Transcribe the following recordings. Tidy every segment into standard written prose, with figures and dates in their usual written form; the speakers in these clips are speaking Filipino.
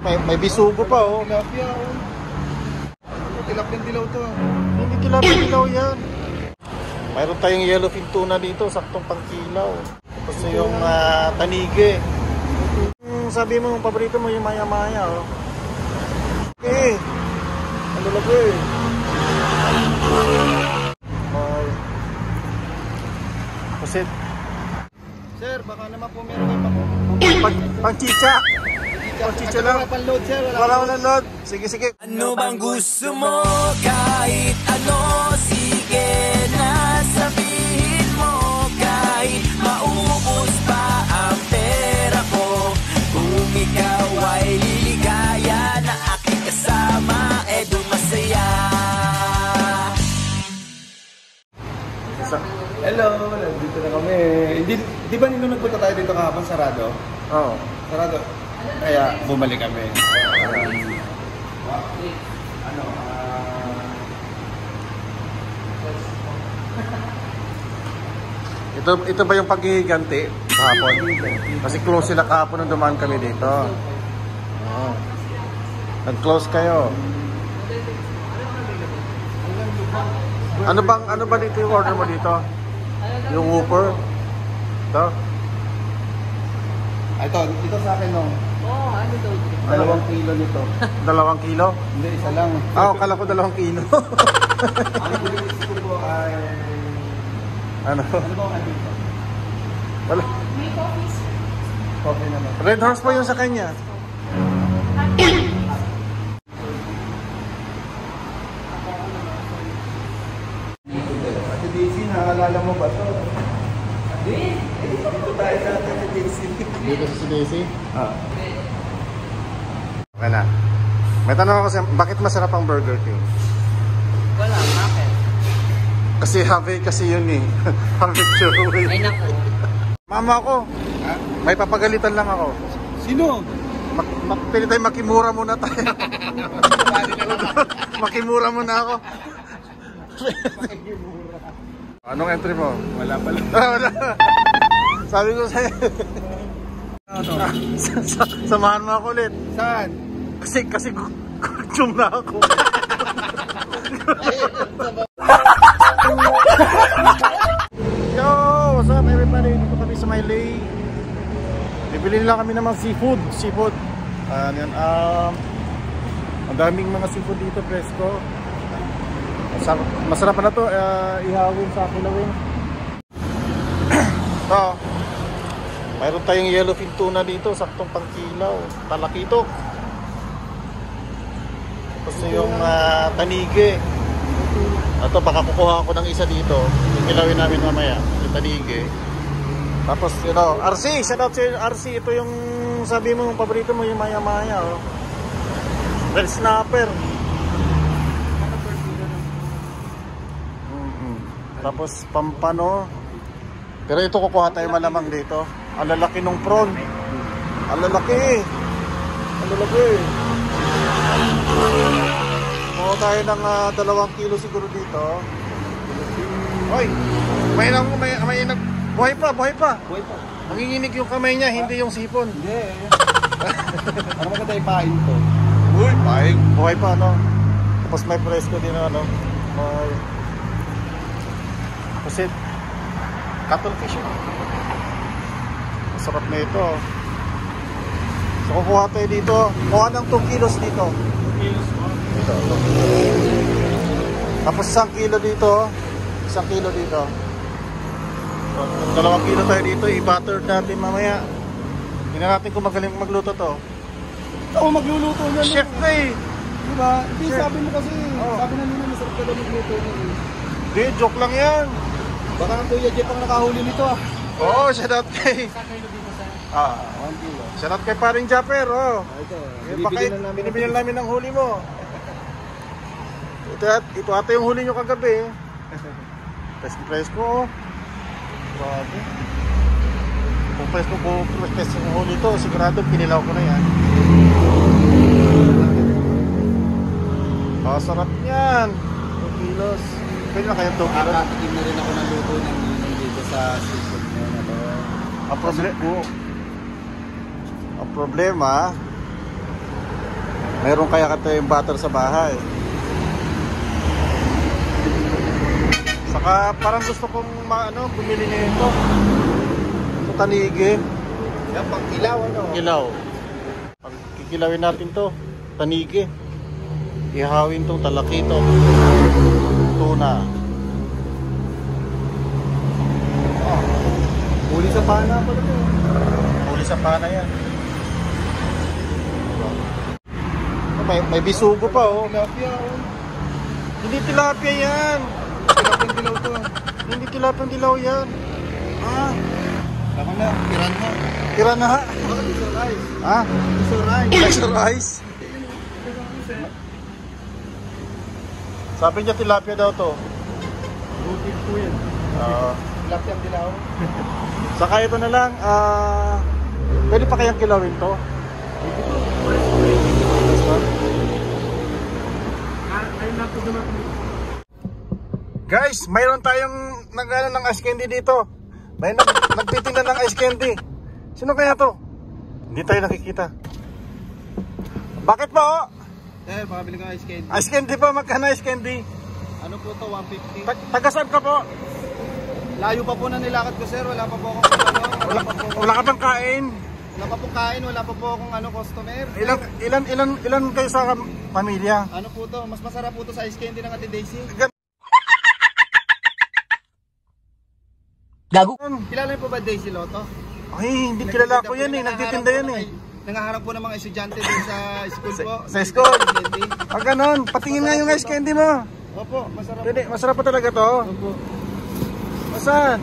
May bisugo pa oh. Tilapia oh. Tilapia dilaw to. Hindi tilapia dilaw yan. Mayroon tayong yellowfin tuna dito, saktong pangkilaw. Tapos yung tanige. Sabi mo, yung paborito mo yung maya-maya oh. Eh, ano lagi eh. Pusit. Sir, baka naman po meron kayo Pang-chicha. Pang-chicha lang. Pan-load sir. Wala load. Sige. Ano bang gusto mo? Kahit ano, sige na sabihin mo. Kahit maubos pa ang pera ko, kung ikaw ay liligaya na aking kasama, doon masaya. Hello, nandito na kami. Di ba nung nagpunta tayo dito kahapon, sarado? Oo. Sarado. Kaya bumalik kami. Ito ba yung paghihiganti kahapon? Kasi close sila kahapon nung dumaan kami dito. Oh. Nag-close kayo. Ano ba dito yung order mo dito? Yung whopper? Ito? Ito sa akin nung. Oo, ano daw? 2 kilo nito. 2 kilo? Hindi, isa lang. Kala ko 2 kilo. Ang gusto ko ay... Ano? Ano ba ang dito? Wala. May coffees. Coffee naman. Red Horse pa yung sa kanya. Ate Daisy, nakalala mo ba ito? Dito tayo sa Ate Daisy. Dito si Daisy? Okay na. May tanong ako sa'yo, bakit masarap ang Burger King? Wala, bakit? Kasi Harvey kasi yun eh. Harvey Churway. Ay naku. Mama ako. Ha? May papagalitan lang ako. Sino? Pwede tayo makimura muna tayo. Makimura muna ako. Anong entry mo? Wala pala. Wala. Sabi ko sa'yo. Samahan mo ako ulit. Saan? Kasi kutsum na ako. Yo, what's up everybody? Dito kami sa Maylay. Bibili lang kami naman seafood. Ang daming mga seafood dito, presko. Masarap na to, ihawin sa kilawin. Ito, mayroon tayong yellowfin tuna dito, saktong pangkilaw, talakitok. Tapos yung tanige. Ito, baka kukuha ako ng isa dito. Kilawin namin mamaya, yung tanige. Tapos, RC, shout out sa RC. Ito yung sabi mo, yung paborito mo, yung maya-maya. Oh. Red snapper. Tapos pampano. Pero ito kukuha tayo malamang dito. Ang lalaki nung prawn. Ang lalaki. Kuha tayo ng 2 kilo siguro dito. Hoy, may buhay pa. Manginginig yung kamay niya, hindi yung sipon. Hindi. Ano maganda ipain to? Uy, buhay pa no. Tapos may presko din may pusit. Cuttlefish yun. Masarap na ito. So kukuha tayo dito. Kuha ng 2 kilos dito. 2 kilos dito. Tapos 1 kilo dito. 1 kilo dito. So, 2 kilo tayo dito. I-butter natin mamaya. Tingnan natin kung magaling magluto to. Ako magluluto niya. Chef na eh. Diba? Hindi, sabi mo kasi. Sabi na nila masarap ka daw magluto niya eh. Hindi, joke lang yan. Baka ang Kuya Jeff ang nakahuli nito ah. Oo, shout out kay 1 kilo. Shout out kay paring Japper. Ito, binibili namin ng huli mo. Ito ata yung huli nyo kagabi. Press ko. Grabe. Kung press yung huli to, sigurado pinilaw ko na yan. Sarap yan. 2 kilos. Pwede na kayong 2 kilos. Nakatikim na rin ako ng luto ng dito sa seafood na ito. Ang problema, Meron kaya ka tayong butter sa bahay. Saka parang gusto kong bumili nito. Ito tanigi. Yan, pang ilaw, ano? Ilaw. Pag kikilawin natin to, tanigi. Ihawin tong talakito. Tuna. Huli sa pana pala to. Huli sa pana yan. May bisugo pa oh. Tilapia, oh. Hindi tilapia yan. Tilapia dilaw to. Hindi tilapia dilaw yan. Ah, Tama na, piranha. kiranaha. Bakit gusto rice? Ah, Gusto rice. extra rice. Sabi niya tilapia daw to. Butik po yan. Tilapia dilaw. Saka ito na lang, pwede pa kayang kilawin to? Guys, mayroon tayong ng ice candy dito. May nagtitinda ng ice candy. Sino kaya to? Hindi tayo nakikita. Bakit po? Eh, makabili ka ice candy. Ice candy po, magkano ice candy? Ano po to, 150? Taga-saan ka po? Layo pa po na nilakad ko, sir. Wala pa po akong Wala ka bang kain? Wala pa po kain, wala pa po akong customer. Ilan kayo sa pamilya? Ano po to? Mas masarap po to sa ice candy ng Ate Daisy. Gago. Kilala niyo po ba Daisy Lotto? Ay, hindi kilala ko yan eh. Nagtitinda yan eh. Nangaharap po ng mga estudyante din sa school po. Sa school? Ice candy. Pag ganon, patingin nga yung ice candy mo. Opo, masarap. Pwede, masarap pa talaga to. Opo. Saan?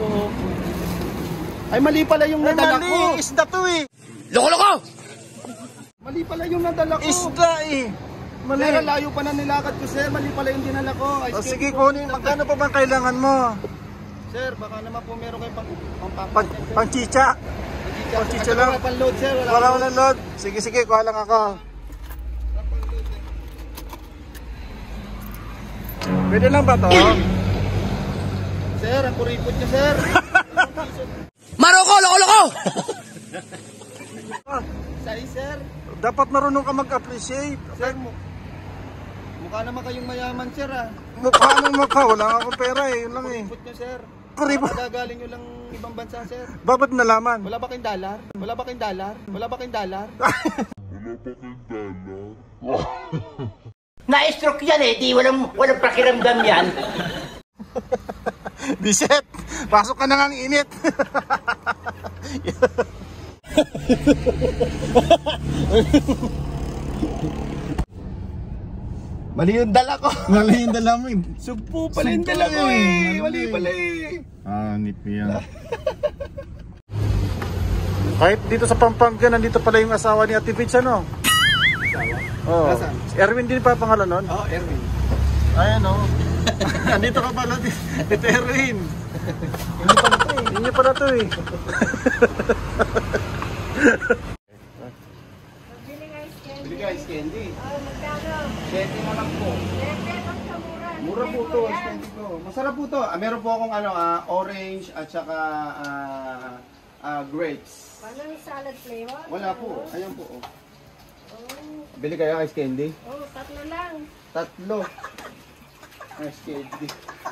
Ay, mali pala yung Ay, nadala mali. ko. Isda to eh. Loko-loko! Mali pala yung nadala ko. Isda eh. Mali. Sir, layo pa na nilakad ko, sir. Mali pala yung dinala ko. Ice O, candy sige, po. kunin. Magkano pa bang kailangan mo? Sir, baka naman po meron kayo Pang chicha. chicha lang. Wala pang load, sir. Wala load. Sige, kuha lang ako. Pwede lang ba to? Sir, ang kuripot niya, sir. Maroko! Loko-loko! Size, sir. Dapat marunong ka mag-appreciate. Sir, mukha naman kayong mayaman, sir, ah. Mukha ng mukha. Wala akong pera eh. Yun lang eh. Kuripot niyo, sir. Kuripot? Magagaling nyo lang ibang bansa, sir. Babat nalaman. Wala ba kayong dollar? Wala ba kayong dollar? Wala ba kayong dollar? Na-stroke yan eh, di walang pakiramdam yan. Biset, pasok ka na ng init. Mali yung dala ko. Mali yung dala mo. Sugpo pala yung dala ko eh. Mali pala eh. Ah, nipi yan. Kahit dito sa Pampanga, nandito pala yung asawa ni Ate Pitch, ano? Oo. Nasaan? Si Erwin din pa pangalan nun? Oo, Erwin. Ayan o. Nandito ka pala, Tito Erwin. Hindi pala to eh. Bili ka ice candy. Candy na lang po. Mura po to, ice candy ko. Masarap po to. Meron po akong orange at saka grapes. Ano yung salad flavor? Wala po. Ayan po. Oh. Bili kayo ice candy? Oh, tatlo lang. Tatlo. Ice candy.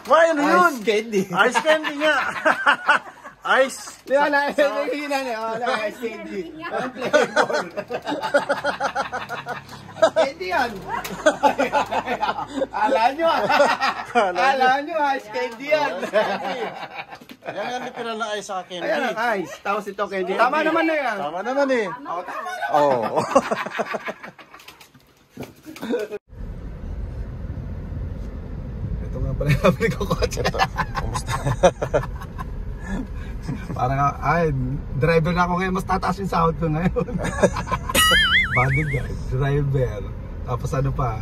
Why, ano yun? Ice candy. Ice candy nga. Ice. Di ba na? Hihina niya. Wala, ice candy. Walang flavor. Candy yan. Ala nyo Ala nyo ice candy yan. Yan nga literal na ice sa candy. Ayan ang ice. Tapos ito candy. Tama naman na yan. Tama naman eh. Oo, tama. Oo. Ito nga pala yung nabili ko kotse. Parang, driver na ako ngayon. Mas tataas yung sahod ko ngayon. Bodyguard, driver. Tapos ano pa?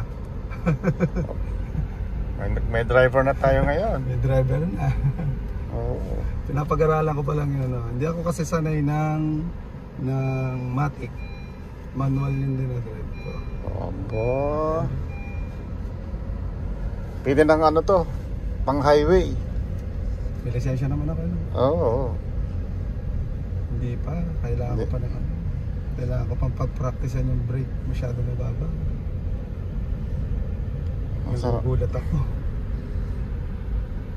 May driver na tayo ngayon. May driver na. Oo. Pinapag-aralan ko pa lang yun. Hindi ako kasi sanay ng Matic. Manual yun din na drive ko. Opo. Pwede ng ano to, pang highway. May lisensya naman ako. Oo. Hindi pa. Kailangan ko pa naman. Kailangan ko pang pag-practicean yung brake. Masyado mababa. Masarap. Nagugulat ako.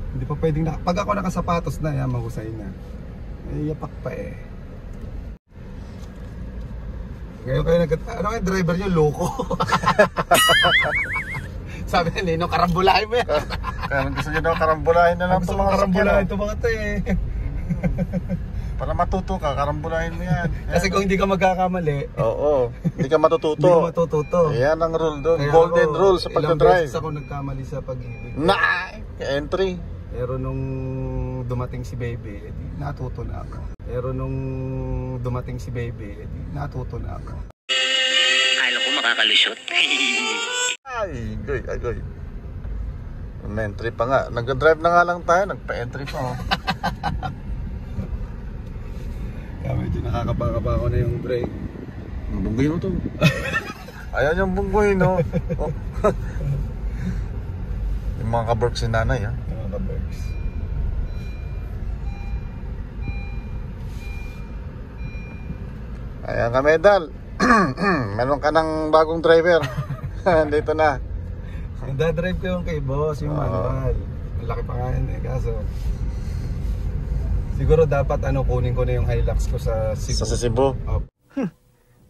Hindi pa pwedeng pag ako nakasapatos na, yan, mahusay na. Ay, yapak pa eh. Ngayon kayo ano kayo driver nyo? Loko. Sabi na Nino, karambulahin mo yan. Kaya gusto nyo daw karambulahin na lang Gusto itong mo mga karambulahin sakyan. ito mga to eh. Para matuto ka, karambulahin mo yan. Kasi kung hindi ka magkakamali, Oo, hindi ka hindi matututo. ka matututo. Ayan ang rule doon. Kaya Golden ako, rule sa ilang pagdadrive. beses ako nagkamali sa pag-ibig. Entry. Pero nung dumating si baby, edi natuto na ako. Pero nung dumating si baby, edi natuto na ako. Kala ko makakalusot. Ay, goy. Entry pa nga. Nag-drive na nga lang tayo, nagpa-entry pa. Oh. Kaya medyo nakakapaka ako na yung brake. Bunggoy mo to. Ayan yung bunggoy, no? Oh. Yung mga kaberk si nanay, ha? Mga ka-berks. Ayan ka, Medal. Meron ka ng bagong driver. Dito na. Nagdadrive ko yung kay boss, yung manual. Malaki pa nga yun eh, kaso siguro dapat kunin ko na yung Hilux ko sa Cebu. Sa Cebu.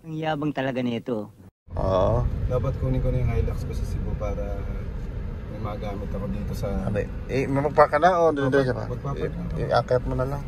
Ang yabang talaga nito. Oo. Dapat kunin ko na yung Hilux ko sa Cebu para may magamit ako dito sa... Ano, magpaka na o dito ka pa? Magpapark na. I-akit mo na lang.